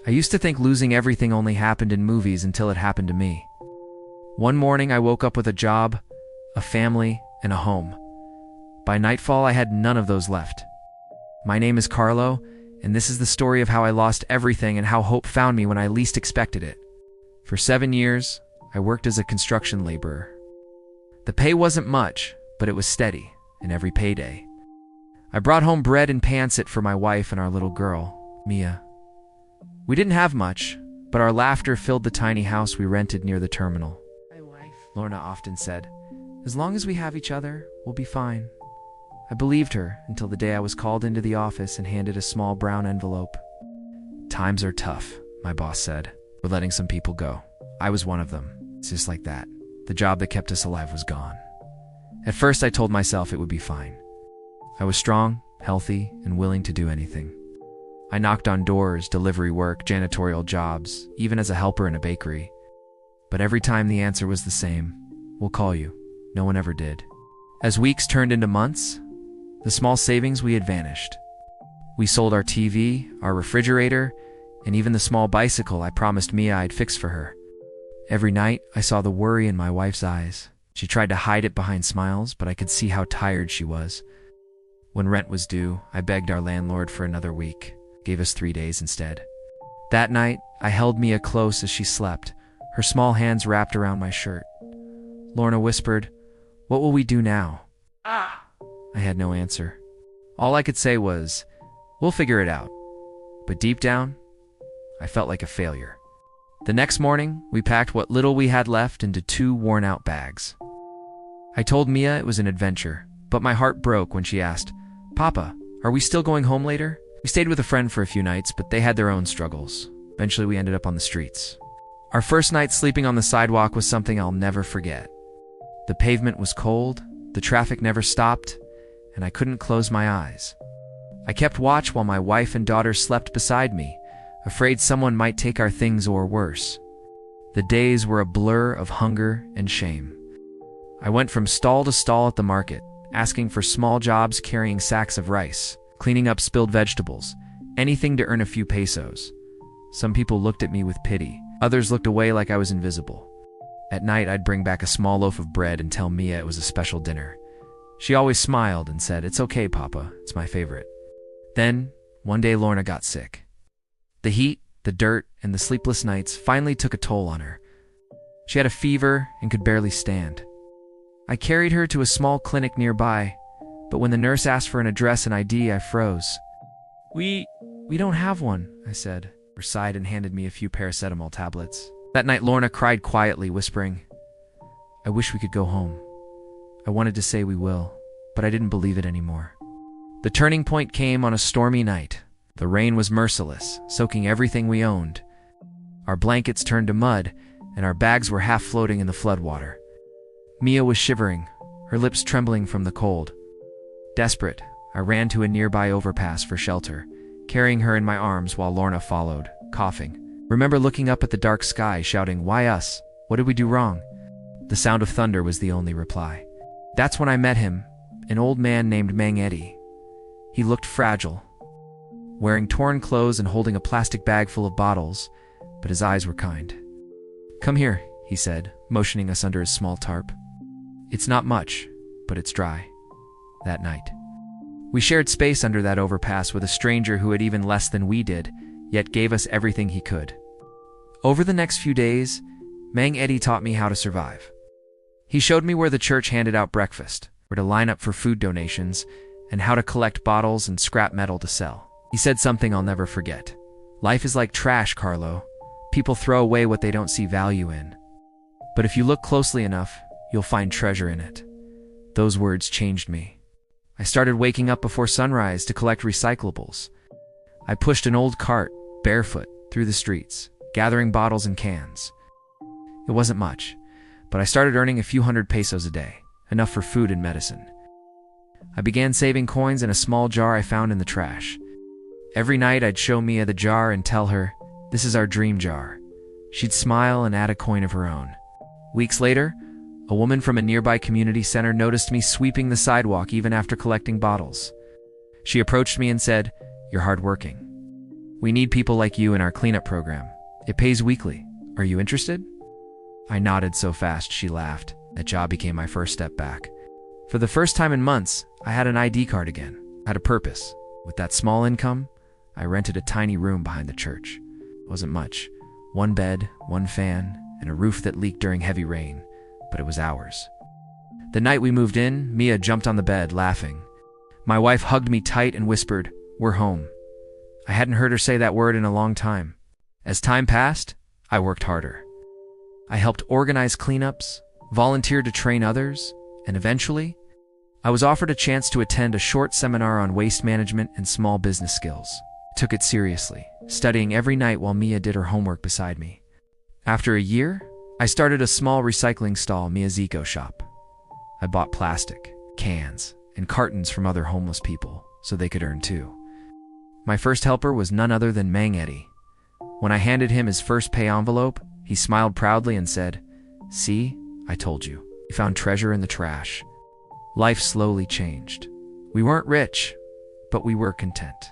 I used to think losing everything only happened in movies until it happened to me. One morning, I woke up with a job, a family, and a home. By nightfall, I had none of those left. My name is Carlo, and this is the story of how I lost everything and how hope found me when I least expected it. For 7 years, I worked as a construction laborer. The pay wasn't much, but it was steady, and every payday. I brought home bread and pancit for my wife and our little girl, Mia. We didn't have much, but our laughter filled the tiny house we rented near the terminal. My wife. Lorna often said, "As long as we have each other, we'll be fine." I believed her until the day I was called into the office and handed a small brown envelope. "Times are tough," my boss said. "We're letting some people go." I was one of them. It's just like that. The job that kept us alive was gone. At first, I told myself it would be fine. I was strong, healthy, and willing to do anything. I knocked on doors, delivery work, janitorial jobs, even as a helper in a bakery. But every time the answer was the same: "We'll call you." No one ever did. As weeks turned into months, the small savings we had vanished. We sold our TV, our refrigerator, and even the small bicycle I promised Mia I'd fix for her. Every night, I saw the worry in my wife's eyes. She tried to hide it behind smiles, but I could see how tired she was. When rent was due, I begged our landlord for another week. Gave us 3 days instead. That night, I held Mia close as she slept, her small hands wrapped around my shirt. Lorna whispered, "What will we do now?" Ah! I had no answer. All I could say was, "We'll figure it out." But deep down, I felt like a failure. The next morning, we packed what little we had left into 2 worn-out bags. I told Mia it was an adventure, but my heart broke when she asked, "Papa, are we still going home later?" We stayed with a friend for a few nights, but they had their own struggles. Eventually, we ended up on the streets. Our first night sleeping on the sidewalk was something I'll never forget. The pavement was cold, the traffic never stopped, and I couldn't close my eyes. I kept watch while my wife and daughter slept beside me, afraid someone might take our things or worse. The days were a blur of hunger and shame. I went from stall to stall at the market, asking for small jobs carrying sacks of rice, cleaning up spilled vegetables, anything to earn a few pesos. Some people looked at me with pity. Others looked away like I was invisible. At night, I'd bring back a small loaf of bread and tell Mia it was a special dinner. She always smiled and said, "It's okay, Papa. It's my favorite." Then, one day Lorna got sick. The heat, the dirt, and the sleepless nights finally took a toll on her. She had a fever and could barely stand. I carried her to a small clinic nearby, but when the nurse asked for an address and ID, I froze. We don't have one," I said. Her sighed and handed me a few paracetamol tablets. That night, Lorna cried quietly, whispering, "I wish we could go home." I wanted to say we will, but I didn't believe it anymore. The turning point came on a stormy night. The rain was merciless, soaking everything we owned. Our blankets turned to mud, and our bags were half floating in the floodwater. Mia was shivering, her lips trembling from the cold. Desperate, I ran to a nearby overpass for shelter, carrying her in my arms while Lorna followed, coughing. Remember looking up at the dark sky, shouting, "Why us? What did we do wrong?" The sound of thunder was the only reply. That's when I met him, an old man named Mang Eddie. He looked fragile, wearing torn clothes and holding a plastic bag full of bottles, but his eyes were kind. "Come here," he said, motioning us under his small tarp. "It's not much, but it's dry." That night, we shared space under that overpass with a stranger who had even less than we did, yet gave us everything he could. Over the next few days, Mang Eddie taught me how to survive. He showed me where the church handed out breakfast, where to line up for food donations, and how to collect bottles and scrap metal to sell. He said something I'll never forget. "Life is like trash, Carlo. People throw away what they don't see value in. But if you look closely enough, you'll find treasure in it." Those words changed me. I started waking up before sunrise to collect recyclables. I pushed an old cart, barefoot, through the streets, gathering bottles and cans. It wasn't much, but I started earning a few hundred pesos a day, enough for food and medicine. I began saving coins in a small jar I found in the trash. Every night I'd show Mia the jar and tell her, "This is our dream jar." She'd smile and add a coin of her own. Weeks later, a woman from a nearby community center noticed me sweeping the sidewalk even after collecting bottles. She approached me and said, "You're hardworking." We need people like you in our cleanup program. It pays weekly. Are you interested? I nodded so fast she laughed. That job became my first step back. For the first time in months, I had an ID card again. I had a purpose. With that small income, I rented a tiny room behind the church. It wasn't much. One bed, one fan, and a roof that leaked during heavy rain, but it was ours. The night we moved in, Mia jumped on the bed, laughing. My wife hugged me tight and whispered, "We're home." I hadn't heard her say that word in a long time. As time passed, I worked harder. I helped organize cleanups, volunteered to train others, and eventually, I was offered a chance to attend a short seminar on waste management and small business skills. I took it seriously, studying every night while Mia did her homework beside me. After a year, I started a small recycling stall, Mia's Eco Shop. I bought plastic, cans, and cartons from other homeless people so they could earn too. My first helper was none other than Mang Eddie. When I handed him his first pay envelope, he smiled proudly and said, "See, I told you. We found treasure in the trash." Life slowly changed. We weren't rich, but we were content.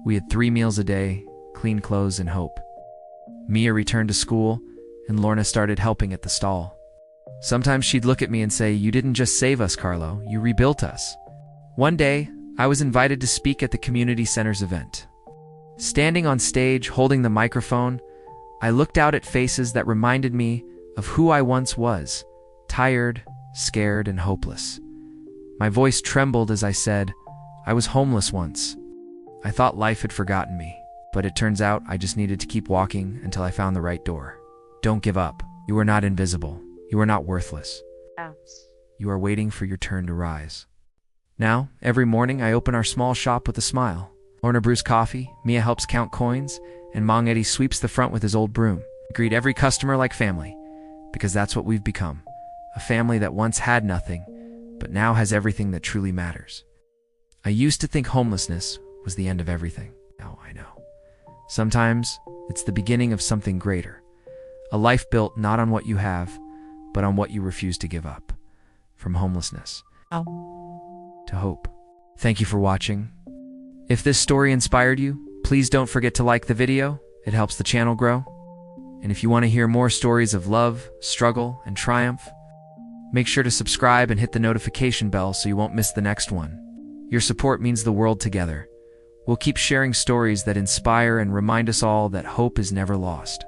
We had 3 meals a day, clean clothes, and hope. Mia returned to school, and Lorna started helping at the stall. Sometimes she'd look at me and say, "You didn't just save us, Carlo, you rebuilt us." One day, I was invited to speak at the community center's event. Standing on stage, holding the microphone, I looked out at faces that reminded me of who I once was, tired, scared, and hopeless. My voice trembled as I said, "I was homeless once. I thought life had forgotten me, but it turns out I just needed to keep walking until I found the right door." Don't give up. You are not invisible. You are not worthless. You are waiting for your turn to rise. Now, every morning I open our small shop with a smile. Lorna brews coffee, Mia helps count coins, and Mang Eddie sweeps the front with his old broom. We greet every customer like family, because that's what we've become. A family that once had nothing, but now has everything that truly matters. I used to think homelessness was the end of everything. Now I know. Sometimes it's the beginning of something greater. A life built not on what you have, but on what you refuse to give up. From homelessness to hope. Thank you for watching. If this story inspired you, please don't forget to like the video. It helps the channel grow. And if you want to hear more stories of love, struggle, and triumph, make sure to subscribe and hit the notification bell so you won't miss the next one. Your support means the world together. We'll keep sharing stories that inspire and remind us all that hope is never lost.